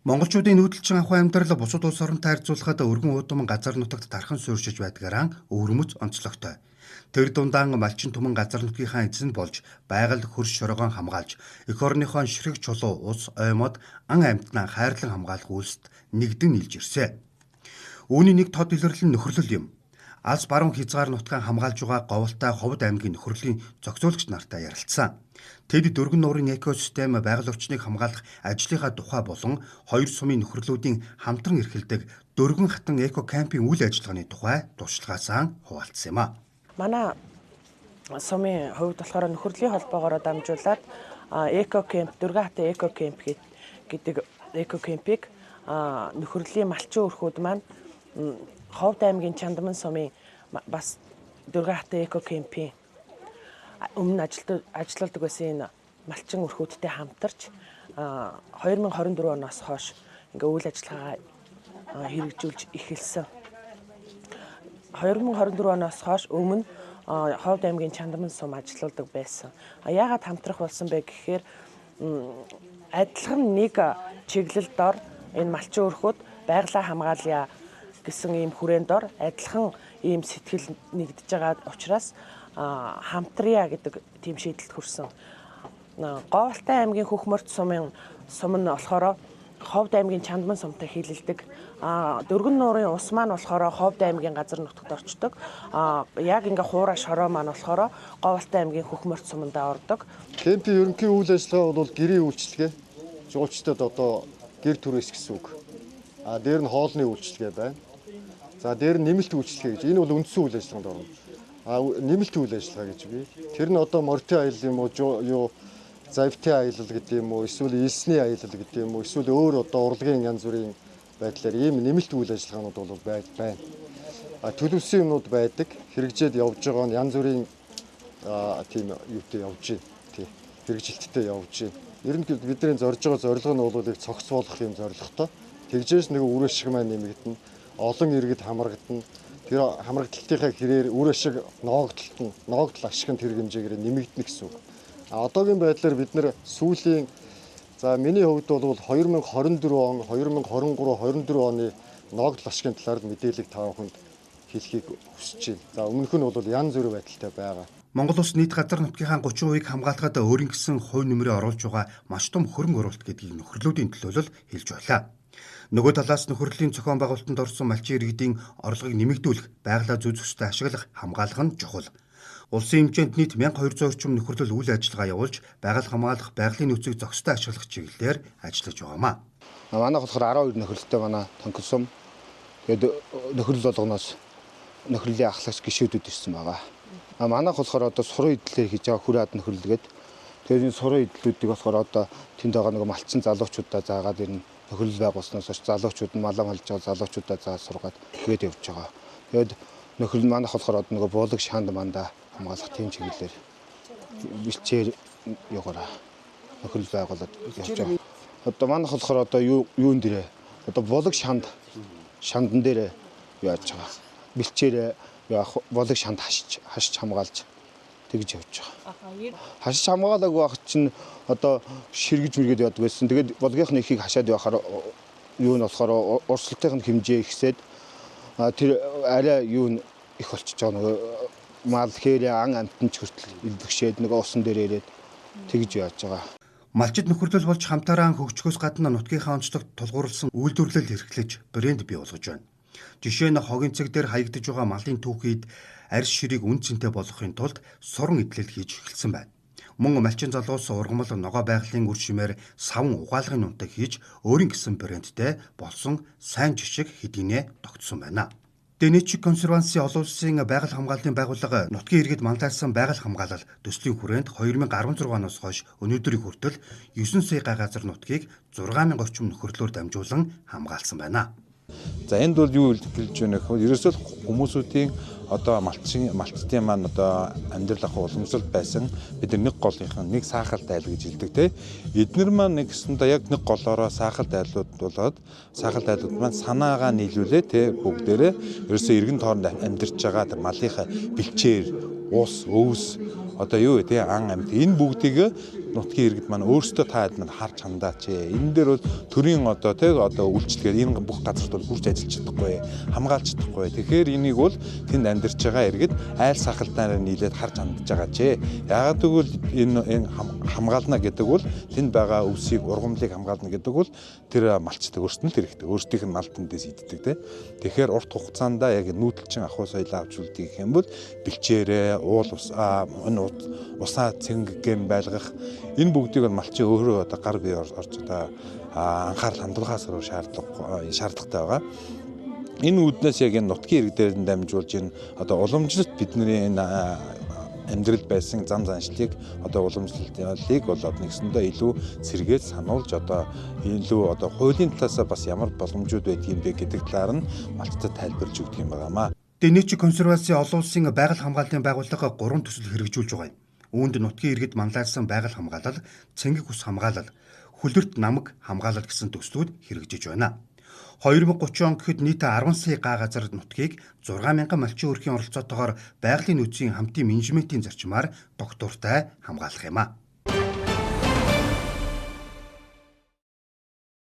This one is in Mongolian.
Монголчуудын нүүдэлчин ахуй амьдрал бусад улс оронтой харьцуулахад өргөн удам газар нутагт тархан суурьшиж байдгаараа өвөрмөц онцлогтой. Тэр дундаа малчин түмэн газар нутгийнхаа эзэн болж байгаль хөрш шорогоон хамгаалж эх орныхоо ширхэг чулуу ус оймод ан амьтнаа хайрлан хамгаалах үйлсэд нэгдэн нийлж ирсэн. Үүний нэг тод илэрлэл нөхөрлөл юм. Алс баруун хязгаар нутгаа хамгаалж байгаа Говьлтай Ховд аймгийн нөхрөлийн зохицуулагч нартай ярилцсан. Тэд дөргөн нуурын экосистем байгаль орчныг хамгаалах ажлынхаа тухай болон хоёр сумын нөхрөлүүдийн хамтран эрхэлдэг дөргөн хатан эко кампийн үйл ажиллагааны тухай туршлагаасаа хуваалцсан юм а. Манай сумын хувьд болохоор нөхрөлийн холбоогоор дамжуулаад эко камп дөргөн хатан эко камп гэдэг эко кампийг нөхрөлийн малчин өрхүүд маань Ховд аймгийн Чандман сумын бас дөргөн хатан эко кампийн өмнө ажилладаг байсан энэ малчин өрхүүдтэй хамтарч 2024 оноос хойш ингээ үйл ажиллагаа хэрэгжүүлж эхэлсэн. 2024 оноос хойш өмнө Ховд аймгийн Чандман сум ажилладаг байсан. Яагаад хамтрах болсон бэ гэхээр адилхан нэг чиглэл дор энэ малчин өрхүүд байгалаа хамгаалъя гэсэн ийм хүрээнд дор адилхан ийм сэтгэл нэгдэж байгаа учраас хамтрия гэдэг тийм шийдэлд хүрсэн. Говьлтай аймгийн Хөхмөрт сум нь болохоор Ховд аймгийн Чандман сумтай хилэлдэг. Дөргөн нуурын ус маань болохоор Ховд аймгийн газар нутагт орчдог. Яг ингээ хуура шороо маань болохоор Говьлтай аймгийн Хөхмөрт сумдаа ордог. Кемпийн ерөнхий үйл ажиллагаа бол гэрийн үйлчилгээ. Жуулчдад одоо гэр түрээс гэсэн үг. Дээр нь хоолны үйлчилгээ байна. За дээр нь нэмэлт үйлчилгээ гэж. Энэ бол үндсэн үйл ажиллагаанд орно. Нэмэлт үйл ажиллагаа гэж би. Тэр нь одоо морти аялал юм уу, завьтай аялал гэдэг юм уу, эсвэл элсний аялал гэдэг юм уу, эсвэл өөр одоо урлагийн янз бүрийн байдлаар ийм нэмэлт үйл ажиллагаанууд бол байна. Төлөвсөн юмнууд байдаг. Хэрэгжээд явж байгаа нь янз бүрийн тийм юутэй явж байна. Тийм хэрэгжилттэй явж байна. Ерөнхийдөө бидний зорж байгаа зорилго нь бол их цогц болох юм зорилготой. Тэгжээс нэг үр ашиг маань нэмэгдэнэ. Олон иргэд хамрагдана. Тэр хамрагдалтынхаа хэрээр үр ашиг ноогдол ашиг нь тэр хэмжээгээр нэмэгдэнэ гэсэн үг. Одоогийн байдлаар бид нэр сүүлийн миний хувьд бол 2024 он, 2023, 24 оны ноогдол ашигын талаар мэдээлэл та бүхэнд хэлхийг хүсэж байна. Өмнөх нь бол янз бүр байдалтай байгаа. Монгол улс нийт газар нутгийнхаа 30%-ийг хамгаалахад өөрийн гэсэн хувь нэмрээ оруулж байгаа маш том хөрөнгө оруулалт гэдгийг нөхрөлүүдийн төлөөлөл хэлж байлаа. Нөгөө талаас нөхрөлийн зохион байгуулалтанд орсон малчин иргэдийн орлогыг нэмэгдүүлэх, байгалаа зүй зохистой ашиглах, хамгаалах нь чухал. Улсын хэмжээнд нийт 1200 орчим нөхрөл үйл ажиллагаа явуулж, байгаль хамгаалах, байгалийн нөөцийг зохистой ашиглах чиглэлээр ажиллаж байгаамаа. Манайх болохоор 12 нөхрөлтэй манай Тонгол сум. Тэгээд нөхрөл болгоноос нөхрөлийн ахлагч гишүүдүүд ирсэн байгаа. Манайх болохоор одоо сурын эдлээр хийж байгаа хүрээд нөхрөлгээд тэгээд энэ сурын эдлүүдийг болохоор одоо тэнд байгаа нэг малчин залуучуудаа заагаад ирнэ. Нөхрөл байгуулснаас хойш залуучууд нь малаа малж байгаа залуучуудаа заа сургаад тэгээд явж байгаа. Тэгээд нөхрөл манайх болохоор одоо нэг буулаг шаанд мандаа хамгаалах тийм чиглэлээр бэлчээр яваараа нөхрөл байгуулад явж байгаа. Одоо манайх болохоор одоо юун дээрээ одоо буулаг шандан дээрээ яаж байгаа. Бэлчээр буулаг шанд хашиж хамгаалж тэгж явж байгаа. Хашиж хамгаалаагүй байх чинь одоо ширгэж мэргээд явдаг байсан. Тэгээд болгийнхны ихийг хашаад явахаар юу нь болохоор урсгалтын хэмжээ ихсээд тэр арай юу нь их болчихж байгаа нэг мал хээрээ ан амтан ч хүртэл илбэгшээд нэг усан дээр ирээд тэгж яаж байгаа. Малчид нөхөрлөл болж хамтаараа хөгжихөөс гадна нутгийнхаа онцлогт тулгуурласан үйлдвэрлэл эрхлэж брэнд бий болгож байна. Жишээ нь хогийн цэг дээр хаягдж байгаа малын түүхийд арьс ширийг үн цэнтэй болгохын тулд суран эдлэл хийж эхэлсэн байна. Мөн малчин залуус ургамал ногоо байгалийн үр шимээр савн угаалгын нунтаг хийж өөрийн гэсэн брэндтэй болсон сайн жишг хэдийнэ тогтсон байна. Дэничиг консерванси олон улсын байгаль хамгааллын байгууллага нутгийн иргэд мандаарсан байгаль хамгаалал төслийн хүрээнд 2016 оноос хойш өнөөдрийг хүртэл 9 сая га газар нутгийг 6000 орчим нөхөрлөөр дамжуулан хамгаалсан байна. За энд бол юу хэлж байна гэхээр ерөөсөө хүмүүсүүдийн одоо малчтын маань одоо амьдрал ахуй уламжлалт байсан бид нэг голынхан нэг саахалт айл гэж хэлдэг те. Эднэр маань нэг гэсэндээ яг нэг голоороо саахалт айлууд болоод саахалт айлууд маань санаагаа нийлүүлээ те бүгдээрээ ерөөсөө эргэн тойронд амьдарч байгаа малынхаа бэлчээр ус өвс одоо юу те ан амьд энэ бүгдийг нутгийн иргэд маань өөрсдөө та хэд харж хандаач. Энэ дээр бол төрийн одоо үйлчлэгээр энэ бүх газарт бол хурж ажиллаж чадахгүй, хамгаалж чадахгүй. Тэгэхээр энийг бол тэнд амьдарч байгаа иргэд айл сахалтаараа нийлээд харж хандж байгаа ч. Яагаад гэвэл энэ хамгаална гэдэг бол тэнд байгаа өвсийг, ургамлыг хамгаална гэдэг бол тэр малчдаг өөрсдөнд хэрэгтэй. Өөрсдийнх нь мал тэндээс иддэг те. Тэгэхээр урт хугацаанд яг нүүдэлчин ахуй соёлоо авч үлдэх юм бол бэлчээрээ, уул усаа цэнгэгэм байлгах энэ бүгдийг бол малчин өөрөө одоо гар бие орж одоо анхаарал хандуулахаас шаардлагатай байгаа. Энэ үүднээс яг энэ нутгийн иргэдээр дамжуулж энэ одоо уламжлалт бидний энэ амьдрал байсан зам заншлыг одоо уламжлалыг бол нэгсэндээ илүү сэргээд сануулж одоо илүү одоо хуулийн талаас бас ямар боломжууд байдгийг бэ гэдэг талаар нь малтад тайлбарж өгдөг юм байнамаа. Дэничи консерваци олон улсын байгаль хамгааллын байгууллага 3 төсөл хэрэгжүүлж байгаа юм. Үүнд нутгийн иргэд манлайлсан байгаль хамгаалал, цэнгэг ус хамгаалал, хүлэрт намаг хамгаалал гэсэн төслүүд хэрэгжиж байна. 2030 он гэхэд нийт 10 сая га газар нутгийг 6,000 малчин өрхийн оролцоотойгоор байгалийн нөөцийн хамтын менежментийн зарчмаар доктортай хамгаалах юм а.